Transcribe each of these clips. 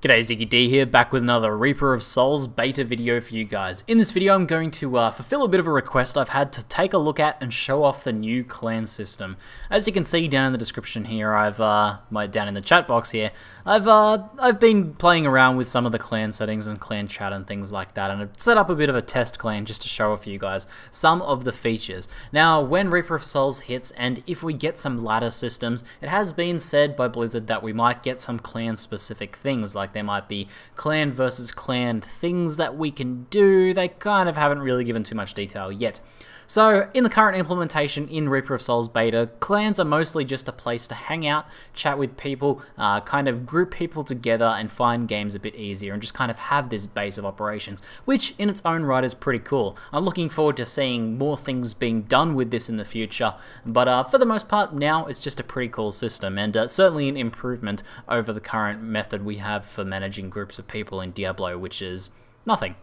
G'day, ZiggyD here, back with another Reaper of Souls beta video for you guys. In this video I'm going to fulfill a bit of a request I've had to take a look at and show off the new clan system. As you can see down in the description here, down in the chat box here, I've been playing around with some of the clan settings and clan chat and things like that, and I've set up a bit of a test clan just to show off for you guys some of the features. Now, when Reaper of Souls hits, and if we get some ladder systems, it has been said by Blizzard that we might get some clan specific things, like there might be clan versus clan things that we can do. They kind of haven't really given too much detail yet. So, in the current implementation in Reaper of Souls beta, clans are mostly just a place to hang out, chat with people, kind of group people together and find games a bit easier and just kind of have this base of operations, which in its own right is pretty cool. I'm looking forward to seeing more things being done with this in the future, but for the most part now it's just a pretty cool system, and certainly an improvement over the current method we have for managing groups of people in Diablo, which is nothing.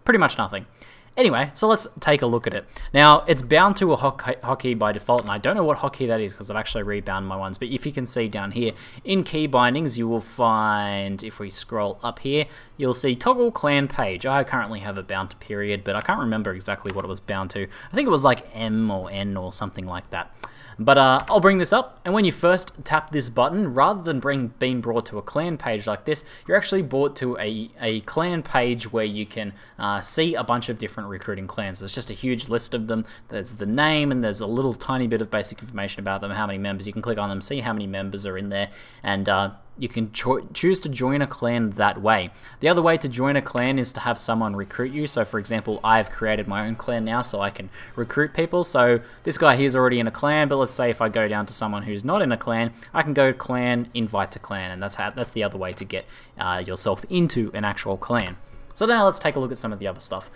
Pretty much nothing. Anyway, so let's take a look at it. Now, it's bound to a hotkey by default, and I don't know what hotkey that is because I've actually rebound my ones, but if you can see down here, in key bindings, you will find, if we scroll up here, you'll see toggle clan page. I currently have a bound to period, but I can't remember exactly what it was bound to. I think it was like M or N or something like that. But I'll bring this up, and when you first tap this button, rather than being brought to a clan page like this, you're actually brought to a clan page where you can see a bunch of different recruiting clans. There's just a huge list of them. There's the name, and there's a little tiny bit of basic information about them, how many members. You can click on them, see how many members are in there, and you can choose to join a clan that way. The other way to join a clan is to have someone recruit you. So for example, I've created my own clan now so I can recruit people. So this guy here is already in a clan, but let's say if I go down to someone who's not in a clan, I can go clan, invite to clan, and that's the other way to get yourself into an actual clan. So now let's take a look at some of the other stuff.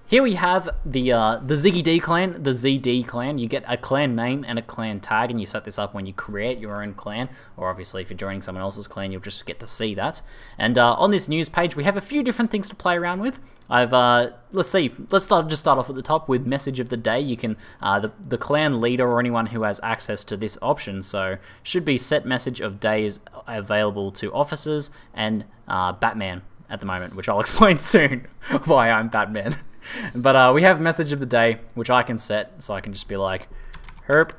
Here we have the ZiggyD clan, the ZD clan. You get a clan name and a clan tag, and you set this up when you create your own clan, or obviously if you're joining someone else's clan, you'll just get to see that. And on this news page, we have a few different things to play around with. Let's start off at the top with message of the day. You can, the clan leader or anyone who has access to this option, so should be set message of days available to officers and Batman at the moment, which I'll explain soon why I'm Batman. But we have message of the day, which I can set, so I can just be like, herp,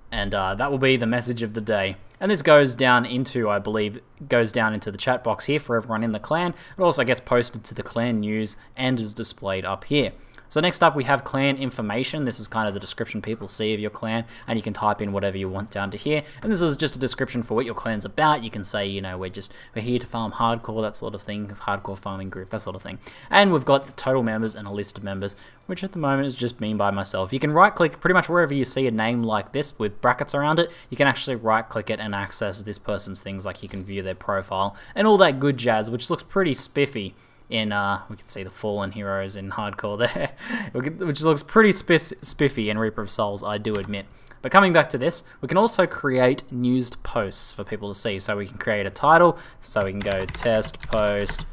and that will be the message of the day. And this goes down into, I believe, goes down into the chat box here for everyone in the clan. It also gets posted to the clan news and is displayed up here. So next up we have clan information. This is kind of the description people see of your clan, and you can type in whatever you want down to here. And this is just a description for what your clan's about. You can say, you know, we're here to farm hardcore, that sort of thing, hardcore farming group, that sort of thing. And we've got total members and a list of members, which at the moment is just me by myself. You can right click pretty much wherever you see a name like this with brackets around it. You can actually right click it and access this person's things, like you can view their profile and all that good jazz, which looks pretty spiffy. In we can see the fallen heroes in hardcore there, which looks pretty spiffy in Reaper of Souls, I do admit. But coming back to this, we can also create news posts for people to see. So we can create a title, so we can go test post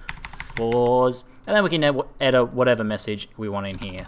fours, and then we can edit whatever message we want in here.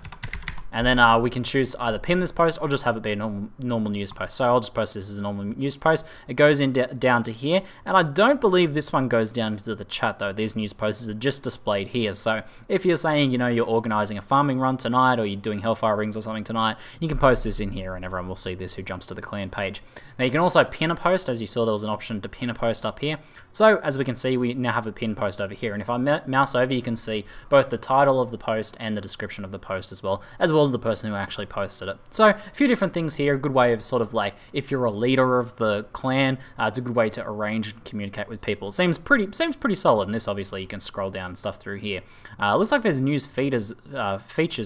And then we can choose to either pin this post or just have it be a normal news post. So I'll just post this as a normal news post. It goes down to here. And I don't believe this one goes down to the chat though. These news posts are just displayed here. So if you're saying, you know, you're organizing a farming run tonight, or you're doing Hellfire Rings or something tonight, you can post this in here and everyone will see this who jumps to the clan page. Now you can also pin a post. As you saw, there was an option to pin a post up here. So as we can see, we now have a pin post over here. And if I mouse over, you can see both the title of the post and the description of the post as well as the person who actually posted it. So a few different things here. A good way of sort of like, if you're a leader of the clan, it's a good way to arrange and communicate with people. Seems pretty solid. And this obviously you can scroll down and stuff through here. Looks like there's news features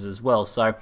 as well. So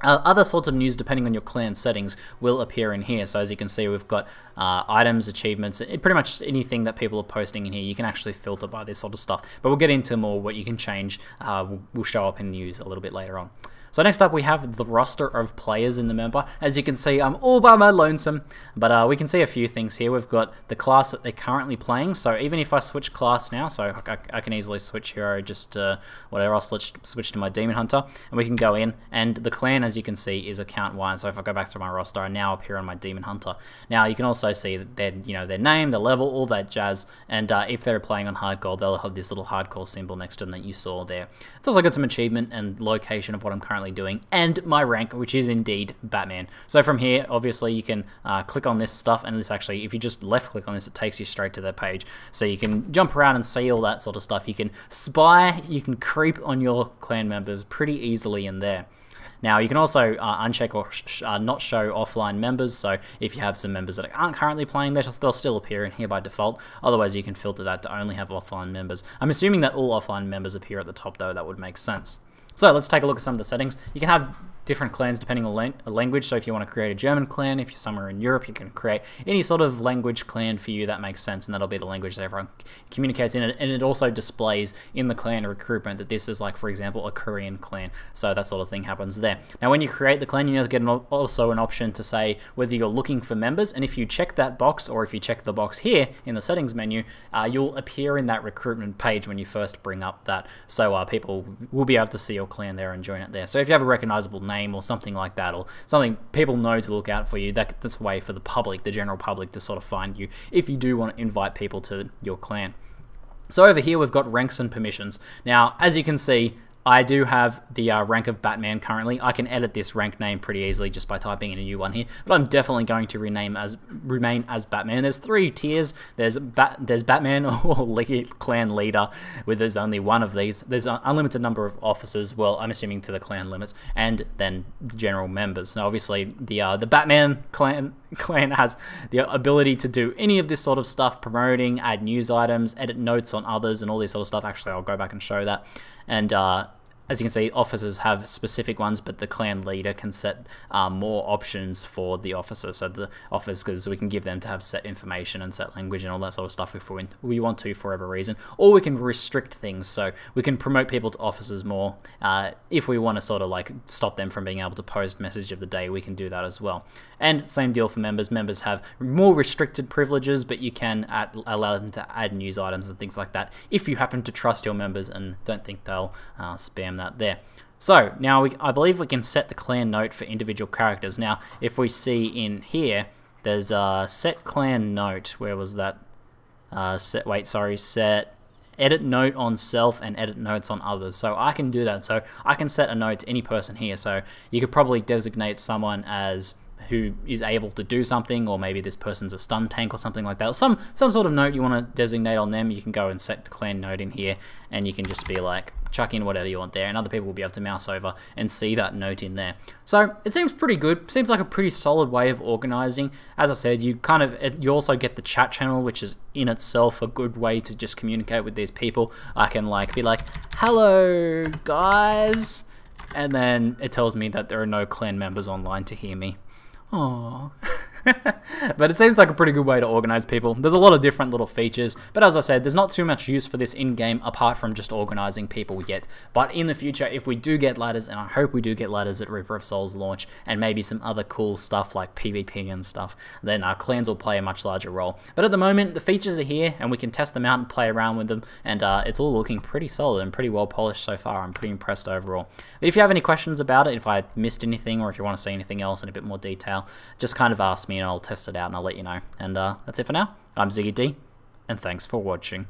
other sorts of news, depending on your clan settings, will appear in here. So as you can see, we've got items, achievements, pretty much anything that people are posting in here. You can actually filter by this sort of stuff. But we'll get into more what you can change. Will show up in news a little bit later on. So next up we have the roster of players in the member. As you can see, I'm all by my lonesome, but we can see a few things here. We've got the class that they're currently playing, so even if I switch class now, so I can easily switch hero just to whatever, I'll switch to my Demon Hunter, and we can go in, and the clan, as you can see, is account 1, so if I go back to my roster, I now appear on my Demon Hunter. Now you can also see that their name, their level, all that jazz, and if they're playing on hardcore, they'll have this little hardcore symbol next to them that you saw there. It's also got some achievement and location of what I'm currently doing, and my rank, which is indeed Batman. So from here, obviously, you can click on this stuff, and this actually, if you just left click on this, it takes you straight to their page. So you can jump around and see all that sort of stuff. You can spy, you can creep on your clan members pretty easily in there. Now, you can also uncheck or not show offline members, so if you have some members that aren't currently playing, they'll still appear in here by default. Otherwise, you can filter that to only have offline members. I'm assuming that all offline members appear at the top, though. That would make sense. So let's take a look at some of the settings. You can have different clans depending on the language, so if you want to create a German clan, if you're somewhere in Europe, you can create any sort of language clan for you that makes sense, and that'll be the language that everyone communicates in it. And it also displays in the clan recruitment that this is, like, for example, a Korean clan, so that sort of thing happens there. Now when you create the clan, you get also an option to say whether you're looking for members, and if you check that box, or if you check the box here in the settings menu, you'll appear in that recruitment page when you first bring up that, so people will be able to see your clan there and join it there. So if you have a recognizable name or something like that, or something people know to look out for you, that's a way for the public, the general public, to sort of find you if you do want to invite people to your clan. So over here we've got ranks and permissions. Now, as you can see, I do have the rank of Batman currently. I can edit this rank name pretty easily just by typing in a new one here, but I'm definitely going to remain as Batman. There's 3 tiers. There's Batman or clan leader, where there's only one of these. There's an unlimited number of officers, well, I'm assuming to the clan limits, and then general members. Now, obviously, the Batman clan has the ability to do any of this sort of stuff, promoting, add news items, edit notes on others, and all this sort of stuff. Actually, I'll go back and show that. And as you can see, officers have specific ones, but the clan leader can set more options for the officers. So the officers, we can give them to have set information and set language and all that sort of stuff if we want to for whatever reason. Or we can restrict things, so we can promote people to officers more. If we want to sort of like stop them from being able to post message of the day, we can do that as well. And same deal for members. Members have more restricted privileges, but you can allow them to add news items and things like that if you happen to trust your members and don't think they'll spam that there. So now I believe we can set the clan note for individual characters. Now if we see in here, there's a set clan note. Where was that? Set edit note on self and edit notes on others. So I can do that. So I can set a note to any person here. So you could probably designate someone as who is able to do something, or maybe this person's a stun tank or something like that. Or some sort of note you want to designate on them. You can go and set the clan note in here, and you can just be like, chuck in whatever you want there, and other people will be able to mouse over and see that note in there. So it seems pretty good. Seems like a pretty solid way of organizing. As I said, you also get the chat channel, which is in itself a good way to just communicate with these people. I can be like, hello guys, and then it tells me that there are no clan members online to hear me. Aww. But it seems like a pretty good way to organize people. There's a lot of different little features, but as I said, there's not too much use for this in-game apart from just organizing people yet. But in the future, if we do get ladders, and I hope we do get ladders at Reaper of Souls launch, and maybe some other cool stuff like PvP and stuff, then our clans will play a much larger role. But at the moment, the features are here, and we can test them out and play around with them, and it's all looking pretty solid and pretty well polished so far. I'm pretty impressed overall. But if you have any questions about it, if I missed anything, or if you want to see anything else in a bit more detail, just kind of ask me and I'll test it out and I'll let you know. And that's it for now. I'm ZiggyD, and thanks for watching.